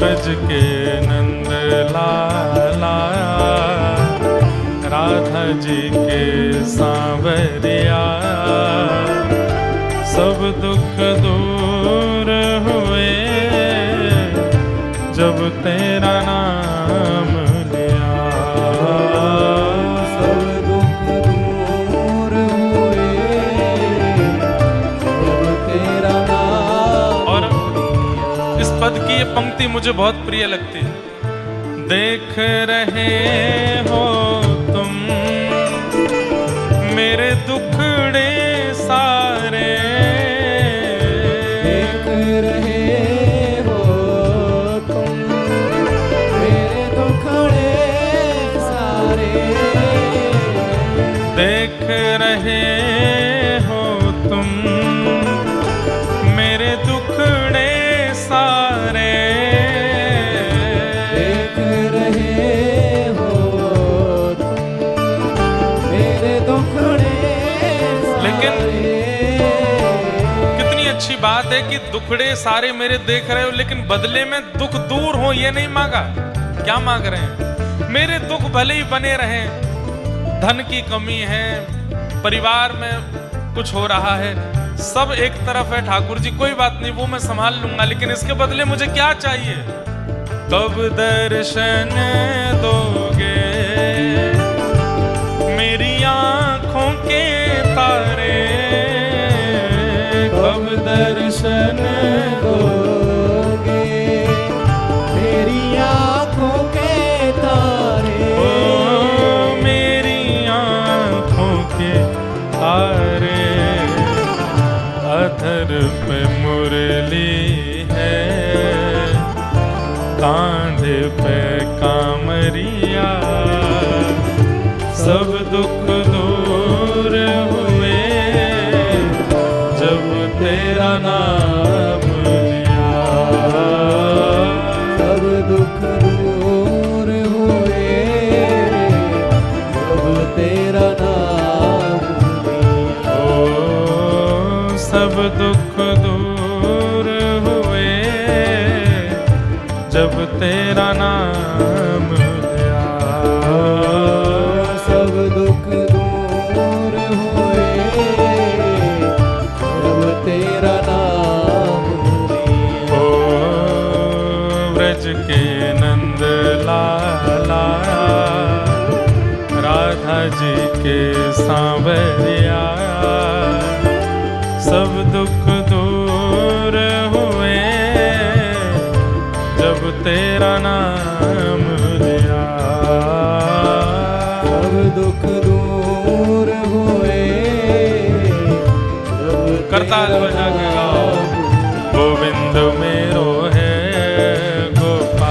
ब्रज के नंद लाला, राधा जी के सांवरिया, सब दुख दूर हुए जब तेरा नाम लिया, सब दुख दूर हुए जब तेरा नाम। और इस पद की ये पंक्ति मुझे बहुत प्रिय लगती है। देख रहे हो तुम मेरे दुखड़े सारे, देख रहे हो तुम मेरे दुखड़े सारे, देख रहे हो तुम मेरे दुखड़े सारे, देख रहे हो तुम मेरे दुखड़े लेकिन सारे। कितनी अच्छी बात है कि दुखड़े सारे मेरे देख रहे हो, लेकिन बदले में दुख दूर हो ये नहीं मांगा। क्या मांग रहे हैं? मेरे दुख भले ही बने रहें, धन की कमी है, परिवार में कुछ हो रहा है, सब एक तरफ है ठाकुर जी, कोई बात नहीं, वो मैं संभाल लूंगा, लेकिन इसके बदले मुझे क्या चाहिए? कब दर्शन दोगे मेरी आंखों के तारे, कब दर्शन दोगे मेरी आँखों के तारे, ओ मेरी आंखों के तारे, अधर पे मुरली है, कांधे पे कामरिया, सब दुख दूर हुए जब तेरा नाम लिया, सब दुख दूर हुए जब तेरा नाम लिया, ओ सब दुख दूर हुए जब तेरा नाम लिया, सब दुख दूर हुए जब तेरा नाम लिया, ओ ब्रज के नंद लाला, राधा जी के सांवरिया, सब दुख दूर हुए जब तेरा नाम लिया, सब दुख दूर हुए जब करताल बजा के गाओ, गोविंद मेरो है गोपाल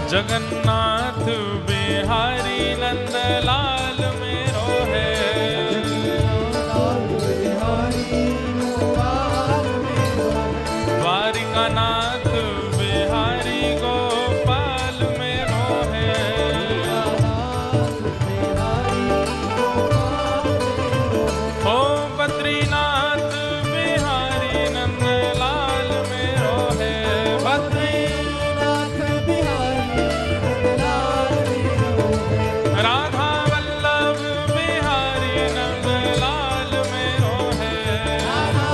जगन्नाथ बिहारी नंदलाल मेरो है। द्वारिकानाथ बिहारी गोपाल मेरो है। ओ बद्रीनाथ बिहारी नंदलाल मेरो है। बद्रीनाथ बिहारी नंदलाल मेरो है। राधा वल्लभ बिहारी नंदलाल मेरो है। राधा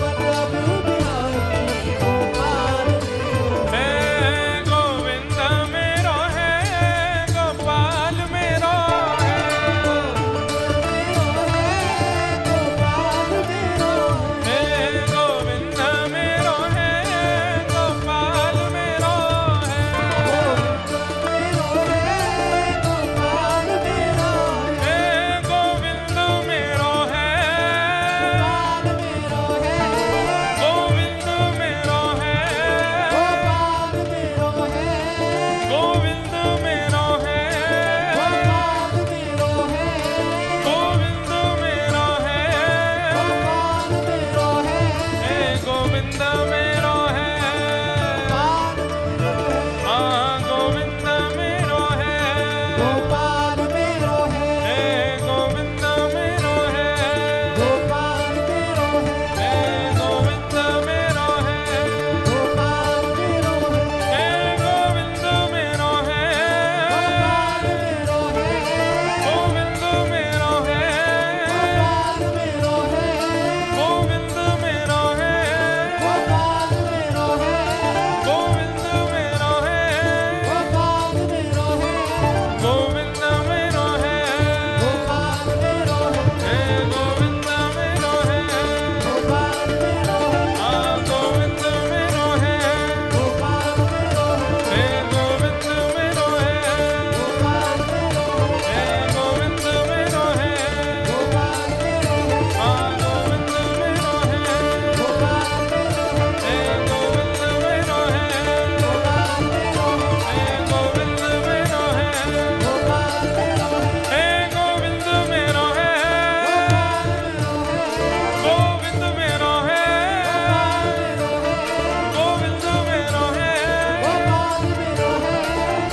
वल्लभ बिहारी गोपाल मेरो है। गोविंद मेरो है, गोपाल मेरो है। गोविंद मेरो है, गोपाल मेरो है। गोविंद मेरो है, गोविंद मेरो है। गोविंद मेरो है, गोविंद मेरो है। गोविंद मेरो है, हाँ गोविंद मेरो है। गोपाल मेरो है, गोविंद मेरो है। गोपाल मेरो है, गोविंद मेरो है। गोपाल मेरो है, गोविंद मेरो है। गोविंद मेरो है, गोविंद मेरो है। गोविंद मेरो है, गोविंद मेरो है। गोविंद मेरो है, हाँ गोविंद मेरो है। गोविंद मेरो है, गोविंद मेरो है। हाँ गोविंद मेरो है, गोविंद मेरो है। गोविंद मेरो है, गोविंद मेरो है।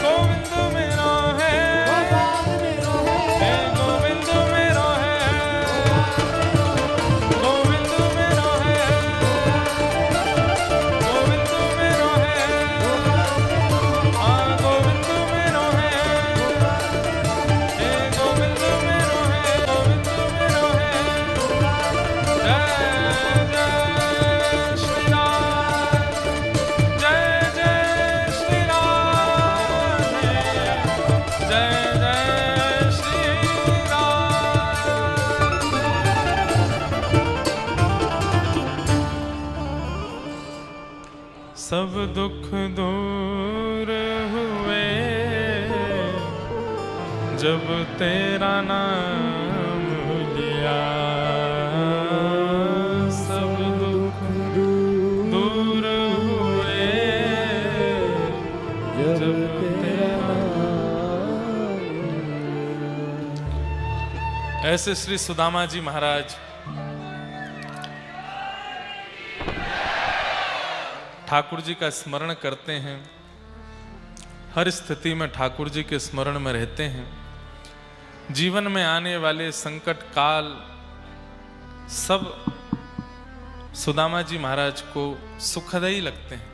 गोविंद मेरो है, गोविंद मेरो है। गोविंद मेरो है, गोविंद मेरो है। गोविंद मेरो है, गोविंद मेरो है। हाँ गोविंद मेरो है, गोविंद मेरो है। गोविंद मेरो है। जय जय श्री राम, जय जय श्री राम, जय जय श्री राम। सब दुख दूर हुए जब तेरा नाम लिया। सब दुख दूर हुए जब तेरा ऐसे श्री सुदामा जी महाराज ठाकुर जी का स्मरण करते हैं। हर स्थिति में ठाकुर जी के स्मरण में रहते हैं। जीवन में आने वाले संकट काल सब सुदामा जी महाराज को सुखदायी लगते हैं।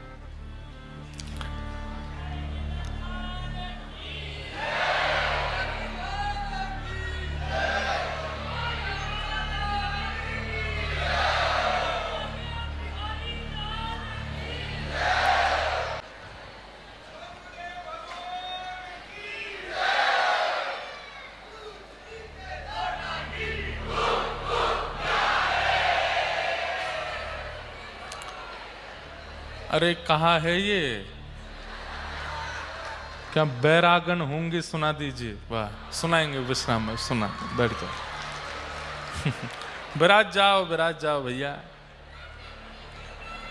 अरे कहाँ है ये? क्या बैरागन होंगे? सुना दीजिए। वाह, सुनाएंगे विश्राम में। सुना, बैठ जाओ। विराज जाओ भैया।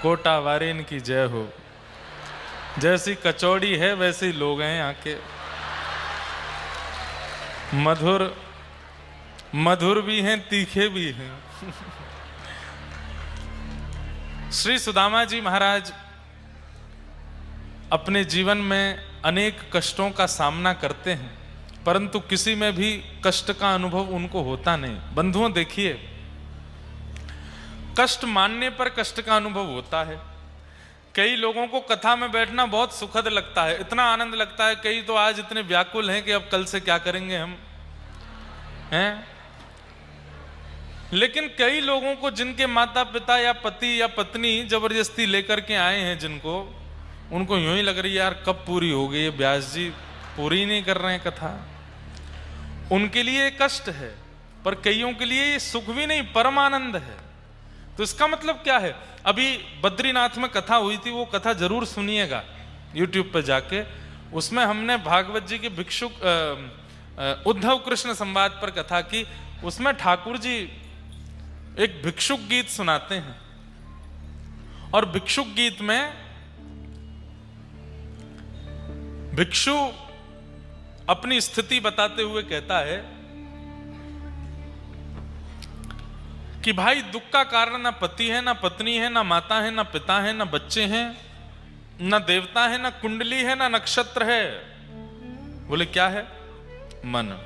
कोटा वारेन की जय हो। जैसी कचौड़ी है वैसे ही लोग हैं यहाँ के। मधुर मधुर भी हैं, तीखे भी हैं। श्री सुदामा जी महाराज अपने जीवन में अनेक कष्टों का सामना करते हैं, परंतु किसी में भी कष्ट का अनुभव उनको होता नहीं। बंधुओं देखिए, कष्ट मानने पर कष्ट का अनुभव होता है। कई लोगों को कथा में बैठना बहुत सुखद लगता है, इतना आनंद लगता है, कई तो आज इतने व्याकुल हैं कि अब कल से क्या करेंगे हम, हैं? लेकिन कई लोगों को जिनके माता पिता या पति या पत्नी जबरदस्ती लेकर के आए हैं, जिनको उनको यूं ही लग रही है यार कब पूरी हो गई, व्यास जी पूरी नहीं कर रहे हैं कथा, उनके लिए कष्ट है। पर कईयों के लिए ये सुख भी नहीं, परम आनंद है। तो इसका मतलब क्या है? अभी बद्रीनाथ में कथा हुई थी, वो कथा जरूर सुनिएगा YouTube पे जाके। उसमें हमने भागवत जी के भिक्षुक उद्धव कृष्ण संवाद पर कथा की। उसमें ठाकुर जी एक भिक्षुक गीत सुनाते हैं, और भिक्षुक गीत में भिक्षु अपनी स्थिति बताते हुए कहता है कि भाई दुख का कारण ना पति है, ना पत्नी है, ना माता है, ना पिता है, ना बच्चे हैं, ना देवता है, ना कुंडली है, ना नक्षत्र है। बोले क्या है? मन।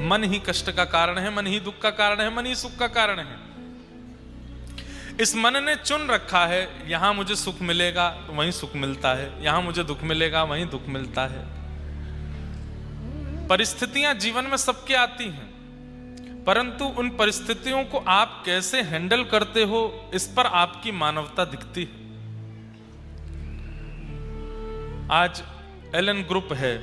मन ही कष्ट का कारण है, मन ही दुख का कारण है, मन ही सुख का कारण है। इस मन ने चुन रखा है, यहां मुझे सुख मिलेगा तो वहीं सुख मिलता है, यहां मुझे दुख मिलेगा वहीं दुख मिलता है। परिस्थितियां जीवन में सबके आती हैं, परंतु उन परिस्थितियों को आप कैसे हैंडल करते हो, इस पर आपकी मानवता दिखती है। आज एलन ग्रुप है,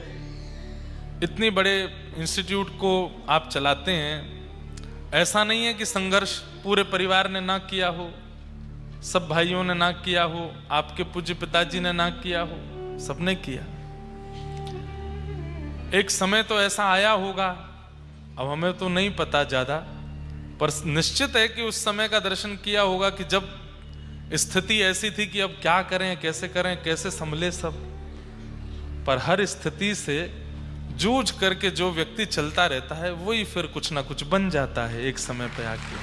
इतनी बड़े इंस्टीट्यूट को आप चलाते हैं। ऐसा नहीं है कि संघर्ष पूरे परिवार ने ना किया हो, सब भाइयों ने ना किया हो, आपके पूज्य पिताजी ने ना किया हो, सबने किया। एक समय तो ऐसा आया होगा, अब हमें तो नहीं पता ज्यादा, पर निश्चित है कि उस समय का दर्शन किया होगा कि जब स्थिति ऐसी थी कि अब क्या करें, कैसे संभले सब। पर हर स्थिति से जूझ करके जो व्यक्ति चलता रहता है वही फिर कुछ ना कुछ बन जाता है एक समय पे आके।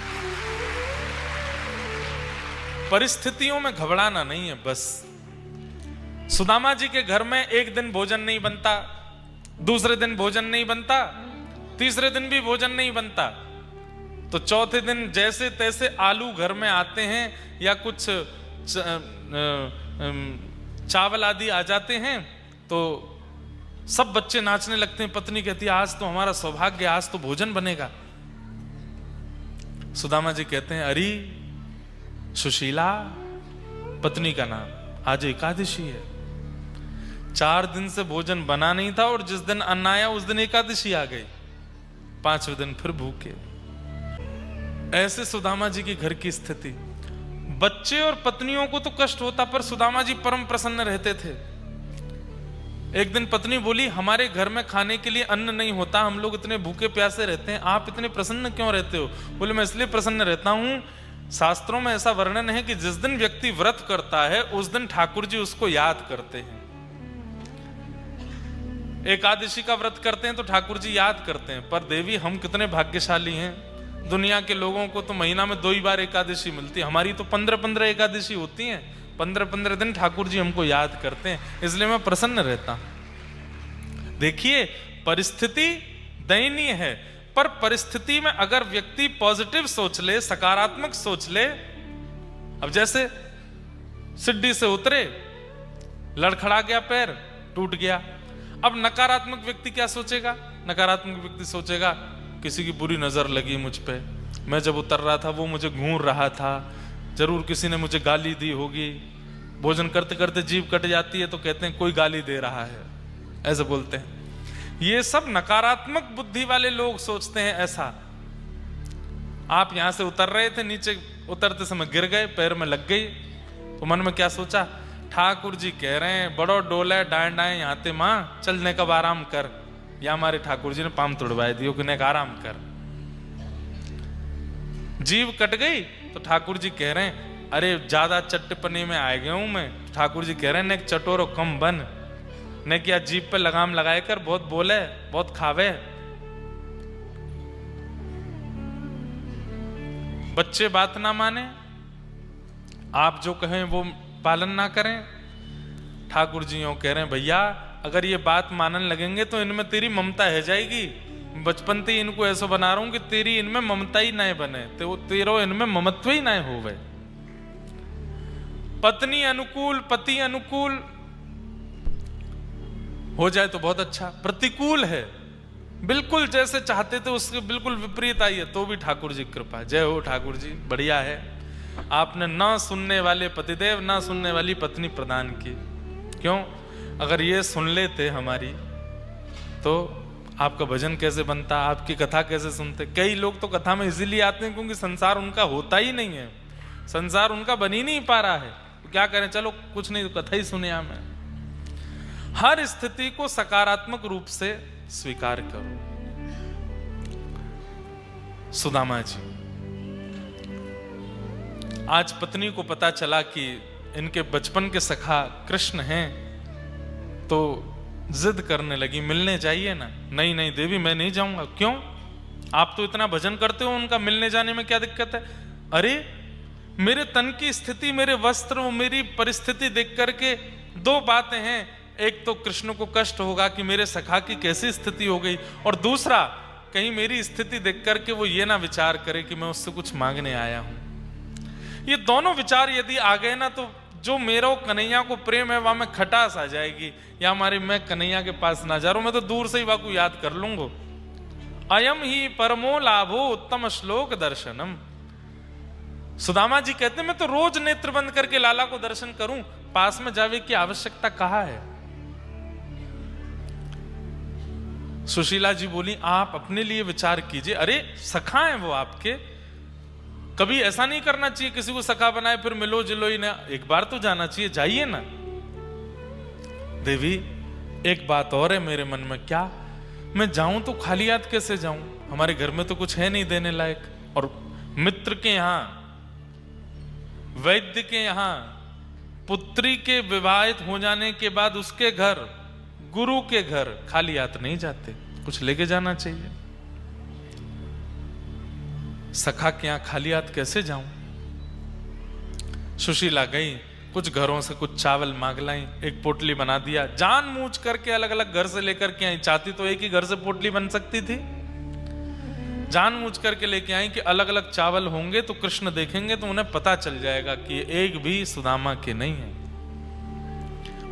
परिस्थितियों में घबराना नहीं है बस। सुदामा जी के घर में एक दिन भोजन नहीं बनता, दूसरे दिन भोजन नहीं बनता, तीसरे दिन भी भोजन नहीं बनता, तो चौथे दिन जैसे तैसे आलू घर में आते हैं या कुछ चावल आदि आ जाते हैं, तो सब बच्चे नाचने लगते हैं। पत्नी कहती है आज तो हमारा सौभाग्य, आज तो भोजन बनेगा। सुदामा जी कहते हैं अरे सुशीला, पत्नी का नाम, आज एकादशी है, 4 दिन से भोजन बना नहीं था और जिस दिन अन्न आया उस दिन एकादशी आ गई, 5वें दिन फिर भूखे। ऐसे सुदामा जी के घर की स्थिति। बच्चे और पत्नियों को तो कष्ट होता, पर सुदामा जी परम प्रसन्न रहते थे। एक दिन पत्नी बोली हमारे घर में खाने के लिए अन्न नहीं होता, हम लोग इतने भूखे प्यासे रहते हैं, आप इतने प्रसन्न क्यों रहते हो? बोले मैं इसलिए प्रसन्न रहता हूं, शास्त्रों में ऐसा वर्णन है कि जिस दिन व्यक्ति व्रत करता है उस दिन ठाकुर जी उसको याद करते हैं। एकादशी का व्रत करते हैं तो ठाकुर जी याद करते हैं। पर देवी हम कितने भाग्यशाली हैं, दुनिया के लोगों को तो महीना में 2 ही बार एकादशी मिलती है, हमारी तो 15-15 एकादशी होती हैं। 15-15 दिन ठाकुर जी हमको याद करते हैं, इसलिए मैं प्रसन्न रहता हूं। देखिए परिस्थिति दयनीय है, पर परिस्थिति में अगर व्यक्ति पॉजिटिव सोच ले, सकारात्मक सोच ले। अब जैसे सिड्डी से उतरे, लड़खड़ा गया पैर, टूट गया। अब नकारात्मक व्यक्ति क्या सोचेगा? नकारात्मक व्यक्ति सोचेगा किसी की बुरी नजर लगी मुझ पे, मैं जब उतर रहा था वो मुझे घूर रहा था, जरूर किसी ने मुझे गाली दी होगी। भोजन करते करते जीभ कट जाती है तो कहते हैं कोई गाली दे रहा है, ऐसे बोलते हैं। ये सब नकारात्मक बुद्धि वाले लोग सोचते हैं ऐसा। आप यहां से उतर रहे थे, नीचे उतरते समय गिर गए, पैर में लग गई, तो मन में क्या सोचा? ठाकुर जी कह रहे हैं बड़ो डोले डांड आए यहाँ ते माँ, चलने कब आराम कर। या हमारे ठाकुर जी ने पाम तोड़वाए दियो कि आराम कर। जीव कट गई तो ठाकुर जी कह रहे हैं अरे ज्यादा चट्टपने में आ गया हूं मैं। ठाकुर जी कह रहे हैं ने चटोरो कम बन, ने क्या जीप पे लगाम लगाए कर बहुत बोले बहुत खावे। बच्चे बात ना माने, आप जो कहें वो पालन ना करें। ठाकुर जी यूं कह रहे हैं भैया अगर ये बात मानने लगेंगे तो इनमें तेरी ममता है जाएगी। बचपन से इनको ऐसा बना रहा हूं कि तेरी इनमें ममता ही ना बने, तो तेरो इनमें ममत्व ही ना होवे। पत्नी अनुकूल पति अनुकूल हो जाए तो बहुत अच्छा, प्रतिकूल है बिल्कुल जैसे चाहते थे उसके बिल्कुल विपरीत आई है तो भी ठाकुर जी कृपा। जय हो ठाकुर जी, बढ़िया है। आपने ना सुनने वाले पतिदेव ना सुनने वाली पत्नी प्रदान की। क्यों? अगर ये सुन लेते हमारी तो आपका भजन कैसे बनता, आपकी कथा कैसे सुनते। कई लोग तो कथा में इसीलिए आते हैं क्योंकि संसार उनका होता ही नहीं है, संसार उनका बन ही नहीं पा रहा है, तो क्या करें, चलो कुछ नहीं तो कथा ही सुने। हमें हर स्थिति को सकारात्मक रूप से स्वीकार करो। सुदामा जी, आज पत्नी को पता चला कि इनके बचपन के सखा कृष्ण हैं, तो जिद करने लगी मिलने जाइए ना। नहीं नहीं देवी मैं नहीं जाऊंगा। क्यों? आप तो इतना भजन करते हो, उनका मिलने जाने में क्या दिक्कत है? अरे मेरे तन की स्थिति, मेरे वस्त्र, मेरी परिस्थिति देख करके दो बातें हैं। एक तो कृष्ण को कष्ट होगा कि मेरे सखा की कैसी स्थिति हो गई, और दूसरा कहीं मेरी स्थिति देख करके वो ये ना विचार करे कि मैं उससे कुछ मांगने आया हूं। ये दोनों विचार यदि आ गए ना तो जो मेरा कन्हैया को प्रेम है वहां में खटास आ जाएगी। या हमारे मैं कन्हैया के पास ना जा रहा हूं, मैं तो दूर से ही वाकू याद कर लूंगा। अयम ही परमो लाभो उत्तम श्लोक दर्शनम। सुदामा जी कहते मैं तो रोज नेत्र बंद करके लाला को दर्शन करूं, पास में जावे की आवश्यकता कहां है। सुशीला जी बोली आप अपने लिए विचार कीजिए। अरे सखा है वो आपके, कभी ऐसा नहीं करना चाहिए किसी को सखा बनाए फिर मिलो जिलो ही ना, एक बार तो जाना चाहिए, जाइए ना। देवी एक बात और है मेरे मन में। क्या? मैं जाऊं तो खाली हाथ कैसे जाऊं? हमारे घर में तो कुछ है नहीं देने लायक, और मित्र के यहां, वैद्य के यहां, पुत्री के विवाहित हो जाने के बाद उसके घर, गुरु के घर खाली हाथ नहीं जाते, कुछ लेके जाना चाहिए। सखा के यहां खाली हाथ कैसे जाऊं? सुशीला गई, कुछ घरों से कुछ चावल मांग लाई, एक पोटली बना दिया, जानबूझ करके अलग अलग घर से लेकर के आई। चाहती तो एक ही घर से पोटली बन सकती थी, जानबूझ करके लेके आई कि अलग अलग चावल होंगे तो कृष्ण देखेंगे तो उन्हें पता चल जाएगा कि एक भी सुदामा के नहीं है।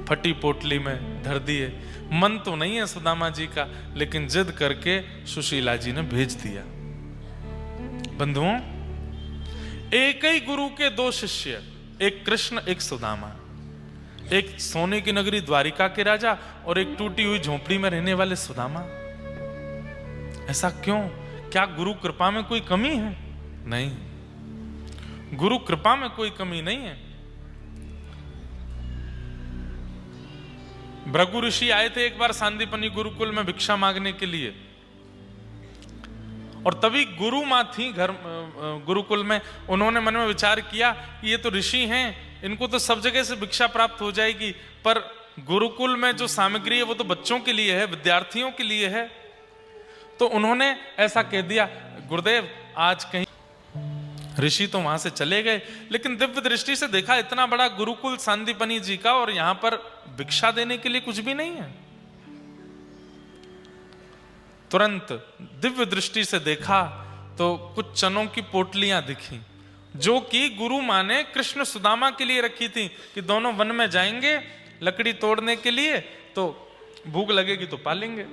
फटी पोटली में धर दिए। मन तो नहीं है सुदामा जी का, लेकिन जिद करके सुशीला जी ने भेज दिया। बंधुओं, एक ही गुरु के दो शिष्य, एक कृष्ण एक सुदामा, एक सोने की नगरी द्वारिका के राजा और एक टूटी हुई झोपड़ी में रहने वाले सुदामा। ऐसा क्यों? क्या गुरु कृपा में कोई कमी है? नहीं, गुरु कृपा में कोई कमी नहीं है। भृगु ऋषि आए थे एक बार सांदीपनी गुरुकुल में भिक्षा मांगने के लिए, और तभी गुरु मां थी घर गुरुकुल में। उन्होंने मन में विचार किया कि ये तो ऋषि हैं, इनको तो सब जगह से भिक्षा प्राप्त हो जाएगी, पर गुरुकुल में जो सामग्री है वो तो बच्चों के लिए है, विद्यार्थियों के लिए है। तो उन्होंने ऐसा कह दिया, गुरुदेव आज कहीं, ऋषि तो वहां से चले गए, लेकिन दिव्य दृष्टि से देखा इतना बड़ा गुरुकुल सांदीपनी जी का, और यहां पर भिक्षा देने के लिए कुछ भी नहीं है। तुरंत दिव्य दृष्टि से देखा तो कुछ चनों की पोटलियां दिखी, जो कि गुरु मां ने कृष्ण सुदामा के लिए रखी थी कि दोनों वन में जाएंगे लकड़ी तोड़ने के लिए, तो भूख लगेगी तो पालेंगे।